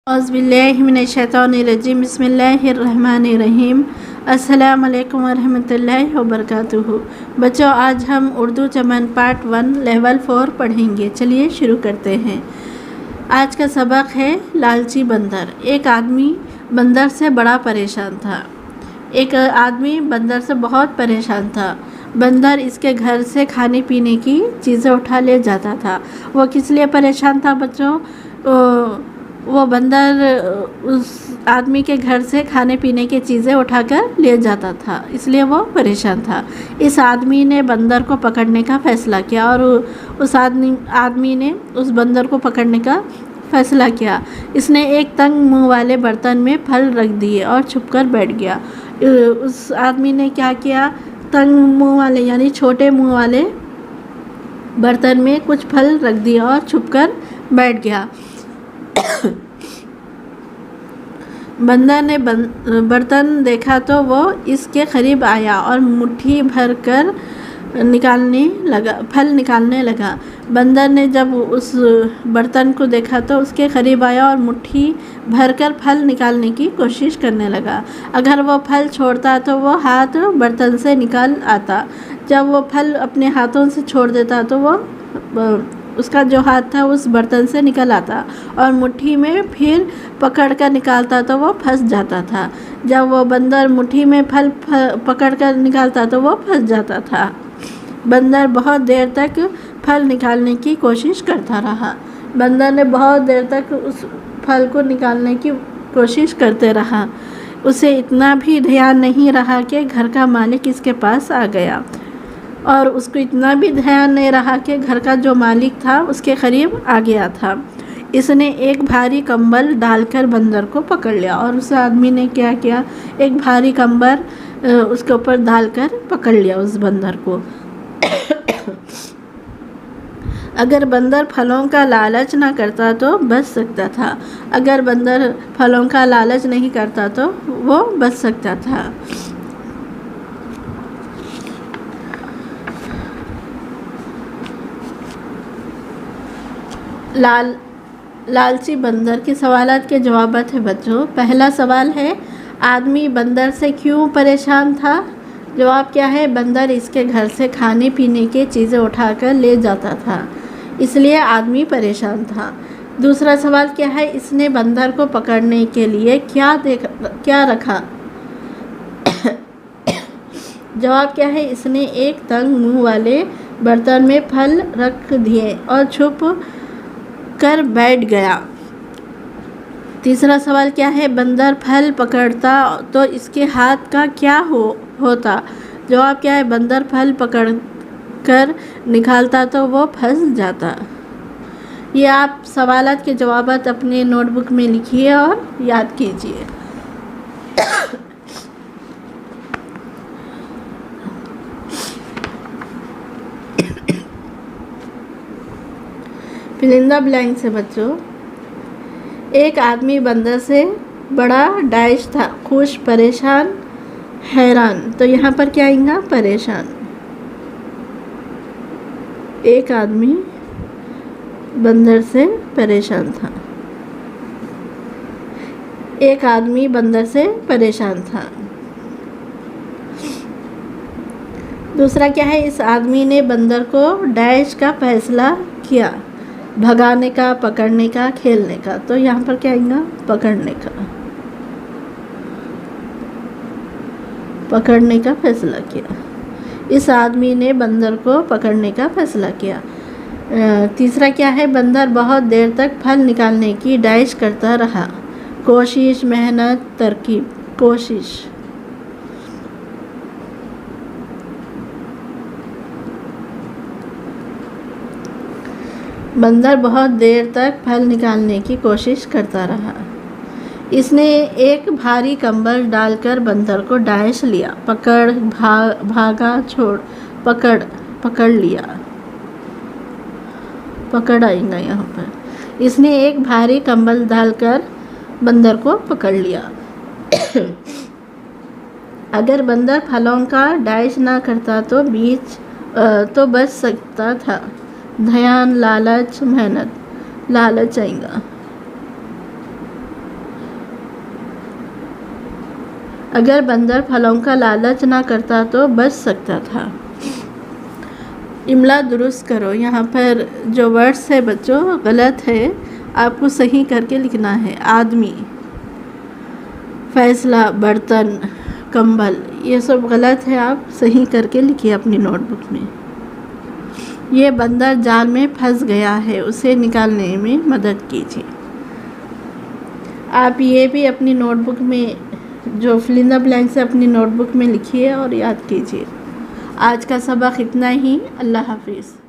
औज़ुबिल्लाहिमिनश्शैतानिर्रजीम बिस्मिल्लाहिर्रहमानिर्रहीम अस्सलामु अलैकुम वरहमतुल्लाहि वबरकातुहू। बच्चों, आज हम उर्दू चमन पार्ट 1 लेवल 4 पढ़ेंगे। चलिए शुरू करते हैं। आज का सबक है लालची बंदर। एक आदमी बंदर से बड़ा परेशान था। एक आदमी बंदर से बहुत परेशान था। बंदर इसके घर से खाने पीने की चीज़ें उठा ले जाता था। वो किस लिए परेशान था बच्चों? वो बंदर उस आदमी के घर से खाने पीने की चीज़ें उठाकर ले जाता था, इसलिए वो परेशान था। इस आदमी ने बंदर को पकड़ने का फ़ैसला किया और उस आदमी ने उस बंदर को पकड़ने का फ़ैसला किया। इसने एक तंग मुंह वाले बर्तन में फल रख दिए और छुपकर बैठ गया। उस आदमी ने क्या किया? तंग मुंह वाले यानी छोटे मुंह वाले बर्तन में कुछ फल रख दिए और छुपकर बैठ गया। बंदर ने बर्तन देखा तो वो इसके करीब आया और मुट्ठी भर कर फल निकालने लगा। बंदर ने जब उस बर्तन को देखा तो उसके करीब आया और मुट्ठी भरकर फल निकालने की कोशिश करने लगा। अगर वो फल छोड़ता तो वो हाथ बर्तन से निकल आता। जब वो फल अपने हाथों से छोड़ देता तो वो उसका जो हाथ था उस बर्तन से निकल आता और मुट्ठी में फिर पकड़ कर निकालता तो वो फंस जाता था। जब वो बंदर मुट्ठी में फल पकड़ कर निकालता तो वो फंस जाता था। बंदर बहुत देर तक फल निकालने की कोशिश करता रहा। बंदर ने बहुत देर तक उस फल को निकालने की कोशिश करते रहा। उसे इतना भी ध्यान नहीं रहा कि घर का मालिक इसके पास आ गया, और उसको इतना भी ध्यान नहीं रहा कि घर का जो मालिक था उसके करीब आ गया था। इसने एक भारी कंबल डालकर बंदर को पकड़ लिया और उस आदमी ने क्या किया? एक भारी कंबल उसके ऊपर डालकर पकड़ लिया उस बंदर को। अगर बंदर फलों का लालच ना करता तो बच सकता था। अगर बंदर फलों का लालच नहीं करता तो वो बच सकता था। लालची बंदर के सवालात के जवाबात है बच्चों। पहला सवाल है, आदमी बंदर से क्यों परेशान था? जवाब क्या है? बंदर इसके घर से खाने पीने की चीज़ें उठाकर ले जाता था, इसलिए आदमी परेशान था। दूसरा सवाल क्या है, इसने बंदर को पकड़ने के लिए क्या रखा? जवाब क्या है? इसने एक तंग मुंह वाले बर्तन में फल रख दिए और छुप कर बैठ गया। तीसरा सवाल क्या है, बंदर फल पकड़ता तो इसके हाथ का क्या होता? जवाब क्या है? बंदर फल पकड़ कर निकालता तो वो फंस जाता। ये आप सवालात के जवाबात अपने नोटबुक में लिखिए और याद कीजिए। फिलिंदा ब्लैंक से बच्चों। एक आदमी बंदर से बड़ा डाइश था, खुश, परेशान, हैरान। तो यहाँ पर क्या आएगा? परेशान। एक आदमी बंदर से परेशान था। एक आदमी बंदर से परेशान था। दूसरा क्या है, इस आदमी ने बंदर को डैश का फैसला किया, भगाने का, पकड़ने का, खेलने का। तो यहाँ पर क्या आएगा? पकड़ने का। पकड़ने का फैसला किया। इस आदमी ने बंदर को पकड़ने का फैसला किया। तीसरा क्या है, बंदर बहुत देर तक फल निकालने की डाइश करता रहा। कोशिश, मेहनत, तरकीब, कोशिश। बंदर बहुत देर तक फल निकालने की कोशिश करता रहा। इसने एक भारी कंबल डालकर बंदर को डाइश लिया, भागा, छोड़, पकड़ लिया। पकड़ आएगा यहाँ पर। इसने एक भारी कंबल डालकर बंदर को पकड़ लिया। अगर बंदर फलों का डाइश ना करता तो बच सकता था। ध्यान, लालच, मेहनत, लालच आएगा। अगर बंदर फलों का लालच ना करता तो बच सकता था। इमला दुरुस्त करो। यहाँ पर जो वर्ड्स है बच्चों गलत है, आपको सही करके लिखना है। आदमी, फैसला, बर्तन, कंबल, ये सब गलत है, आप सही करके लिखिए अपनी नोटबुक में। ये बंदर जाल में फंस गया है, उसे निकालने में मदद कीजिए। आप ये भी अपनी नोटबुक में जो फिल इन द ब्लैंक्स है अपनी नोटबुक में लिखिए और याद कीजिए। आज का सबक इतना ही। अल्लाह हाफिज़।